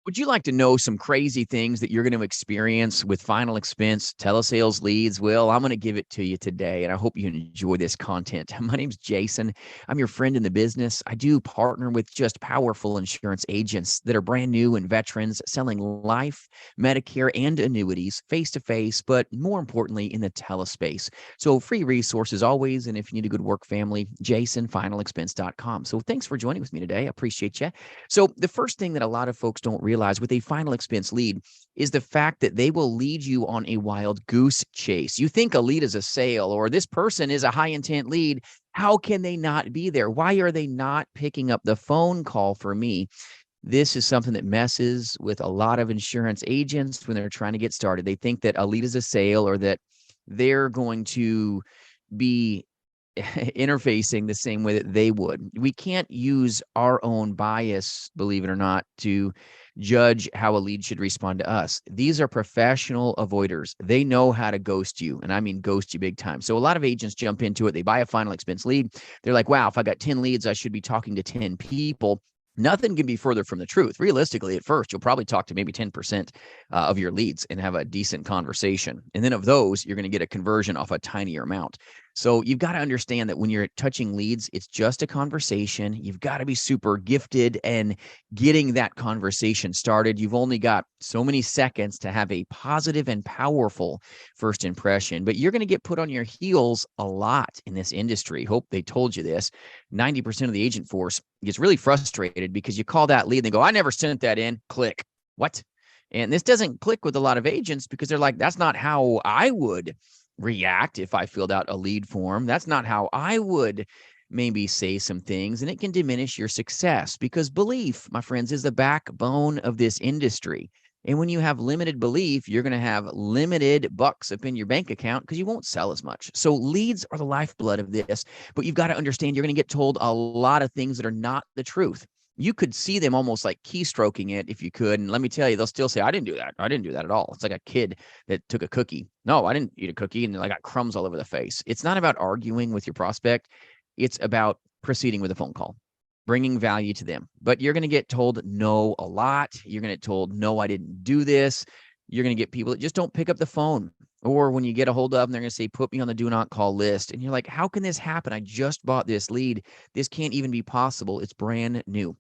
Would you like to know some crazy things that you're going to experience with Final Expense telesales leads? Well, I'm going to give it to you today, and I hope you enjoy this content. My name's Jason. I'm your friend in the business. I do partner with just powerful insurance agents that are brand new and veterans selling life, Medicare, and annuities face to face, but more importantly, in the telespace. So free resources always. And if you need a good work family, jasonfinalexpense.com. So thanks for joining with me today. I appreciate you. So the first thing that a lot of folks don't realize with a final expense lead is the fact that they will lead you on a wild goose chase. You think a lead is a sale or this person is a high intent lead. How can they not be there? Why are they not picking up the phone call for me? This is something that messes with a lot of insurance agents when they're trying to get started. They think that a lead is a sale or that they're going to be interfacing the same way that they would. We can't use our own bias, believe it or not, to judge how a lead should respond to us. These are professional avoiders. They know how to ghost you, and I mean ghost you big time. So a lot of agents jump into it. They buy a final expense lead. They're like, wow, if I got 10 leads, I should be talking to 10 people. Nothing can be further from the truth. Realistically, at first, you'll probably talk to maybe 10% of your leads and have a decent conversation. And then of those, you're going to get a conversion off a tinier amount. So you've got to understand that when you're touching leads, it's just a conversation. You've got to be super gifted and getting that conversation started. You've only got so many seconds to have a positive and powerful first impression, but you're going to get put on your heels a lot in this industry. Hope they told you this. 90% of the agent force gets really frustrated because you call that lead and they go, I never sent that in. Click. What? And this doesn't click with a lot of agents because they're like, that's not how I would react if I filled out a lead form. That's not how I would maybe say some things, and it can diminish your success because belief, my friends, is the backbone of this industry. And when you have limited belief, you're going to have limited bucks up in your bank account because you won't sell as much. So leads are the lifeblood of this, but you've got to understand you're going to get told a lot of things that are not the truth. You could see them almost like keystroking it if you could. And let me tell you, they'll still say, I didn't do that. I didn't do that at all. It's like a kid that took a cookie. No, I didn't eat a cookie. And I got crumbs all over the face. It's not about arguing with your prospect. It's about proceeding with a phone call, bringing value to them. But you're going to get told no a lot. You're going to get told, no, I didn't do this. You're going to get people that just don't pick up the phone. Or when you get a hold of them, they're going to say, put me on the do not call list. And you're like, how can this happen? I just bought this lead. This can't even be possible. It's brand new.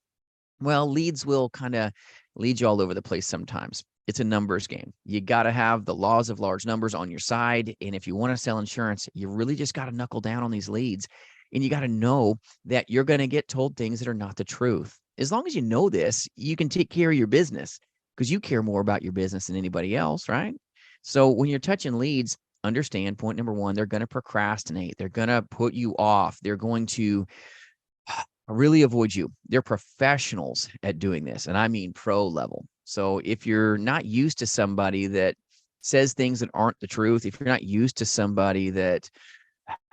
Well, leads will kind of lead you all over the place sometimes. It's a numbers game. You got to have the laws of large numbers on your side. And if you want to sell insurance, you really just got to knuckle down on these leads. And you got to know that you're going to get told things that are not the truth. As long as you know this, you can take care of your business because you care more about your business than anybody else, right? So when you're touching leads, understand point number one, they're going to procrastinate. They're going to put you off. They're going to really avoid you. They're professionals at doing this, and I mean pro level. So if you're not used to somebody that says things that aren't the truth, if you're not used to somebody that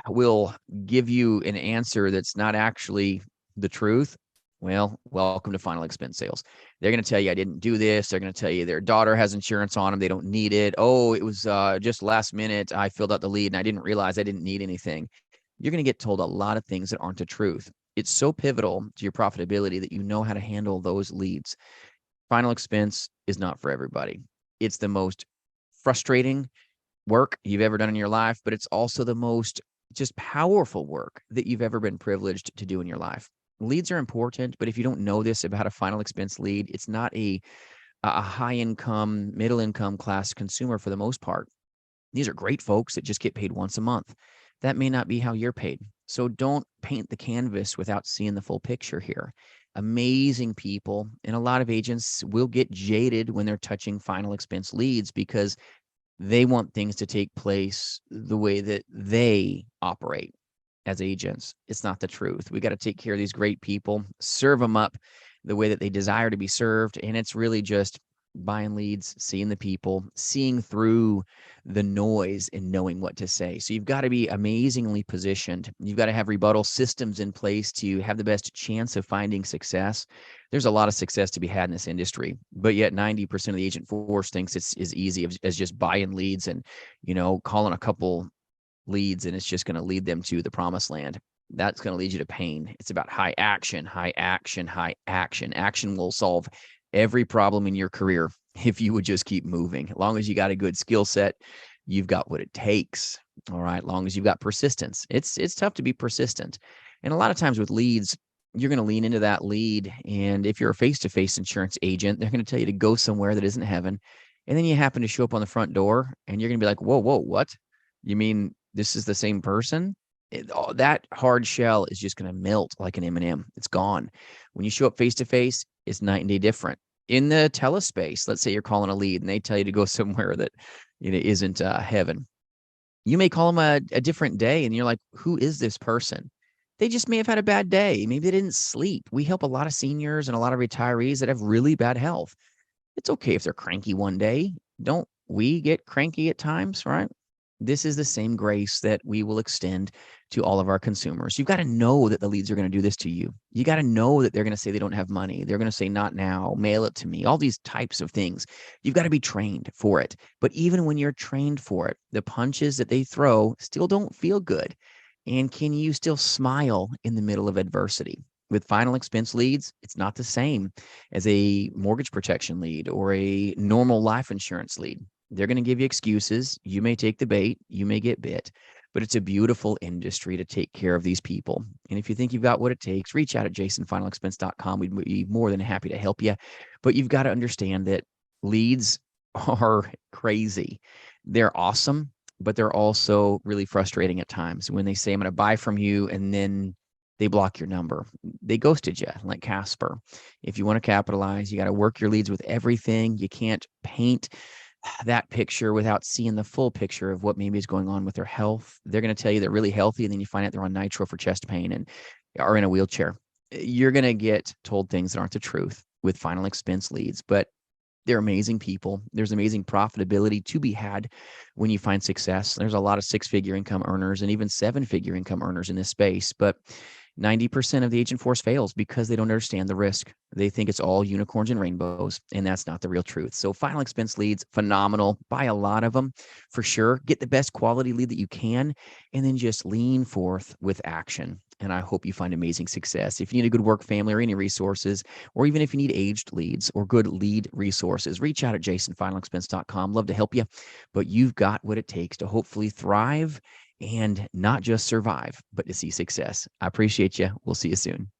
will give you an answer that's not actually the truth, well, welcome to Final Expense Sales. They're going to tell you, I didn't do this. They're going to tell you their daughter has insurance on them. They don't need it. Oh, it was just last minute. I filled out the lead and I didn't realize I didn't need anything. You're going to get told a lot of things that aren't the truth. It's so pivotal to your profitability that you know how to handle those leads. Final Expense is not for everybody. It's the most frustrating work you've ever done in your life, but it's also the most just powerful work that you've ever been privileged to do in your life. Leads are important, but if you don't know this about a final expense lead, it's not a high income, middle income class consumer for the most part. These are great folks that just get paid once a month. That may not be how you're paid. So don't paint the canvas without seeing the full picture here. Amazing people, and a lot of agents will get jaded when they're touching final expense leads because they want things to take place the way that they operate as agents. It's not the truth. We got to take care of these great people, serve them up the way that they desire to be served. And it's really just buying leads, seeing the people, seeing through the noise and knowing what to say. So you've got to be amazingly positioned. You've got to have rebuttal systems in place to have the best chance of finding success. There's a lot of success to be had in this industry, but yet 90% of the agent force thinks it's as easy as just buying leads and, calling a couple leads and it's just going to lead them to the promised land. That's going to lead you to pain. It's about high action, high action, high action. Action will solve every problem in your career if you would just keep moving. As long as you got a good skill set, you've got what it takes. All right. As long as you've got persistence. It's tough to be persistent. And a lot of times with leads, you're going to lean into that lead. And if you're a face-to-face insurance agent, they're going to tell you to go somewhere that isn't heaven. And then you happen to show up on the front door and you're going to be like, whoa, what? You mean this is the same person? That hard shell is just going to melt like an M&M. It's gone. When you show up face-to-face, it's night and day different. In the telespace, let's say you're calling a lead and they tell you to go somewhere that isn't heaven. You may call them a different day and you're like, who is this person? They just may have had a bad day. Maybe they didn't sleep. We help a lot of seniors and a lot of retirees that have really bad health. It's okay if they're cranky one day. Don't we get cranky at times, right? This is the same grace that we will extend to all of our consumers. You've got to know that the leads are going to do this to you. You got to know that they're going to say they don't have money. They're going to say, not now, mail it to me, all these types of things. You've got to be trained for it. But even when you're trained for it, the punches that they throw still don't feel good. And can you still smile in the middle of adversity? With final expense leads, it's not the same as a mortgage protection lead or a normal life insurance lead. They're going to give you excuses. You may take the bait, you may get bit, but it's a beautiful industry to take care of these people. And if you think you've got what it takes, reach out at jasonfinalexpense.com. We'd be more than happy to help you. But you've got to understand that leads are crazy. They're awesome, but they're also really frustrating at times when they say, I'm going to buy from you, and then they block your number. They ghosted you like Casper. If you want to capitalize, you got to work your leads with everything. You can't paint that picture without seeing the full picture of what maybe is going on with their health. They're going to tell you they're really healthy, and then you find out they're on nitro for chest pain and are in a wheelchair. You're going to get told things that aren't the truth with final expense leads, but they're amazing people. There's amazing profitability to be had when you find success. There's a lot of six-figure income earners and even seven-figure income earners in this space, but 90% of the agent force fails because they don't understand the risk. They think it's all unicorns and rainbows, and that's not the real truth. So final expense leads, phenomenal. Buy a lot of them for sure. Get the best quality lead that you can, and then just lean forth with action. And I hope you find amazing success. If you need a good work family or any resources, or even if you need aged leads or good lead resources, reach out at jasonfinalexpense.com. Love to help you, but you've got what it takes to hopefully thrive and not just survive, but to see success. I appreciate you. We'll see you soon.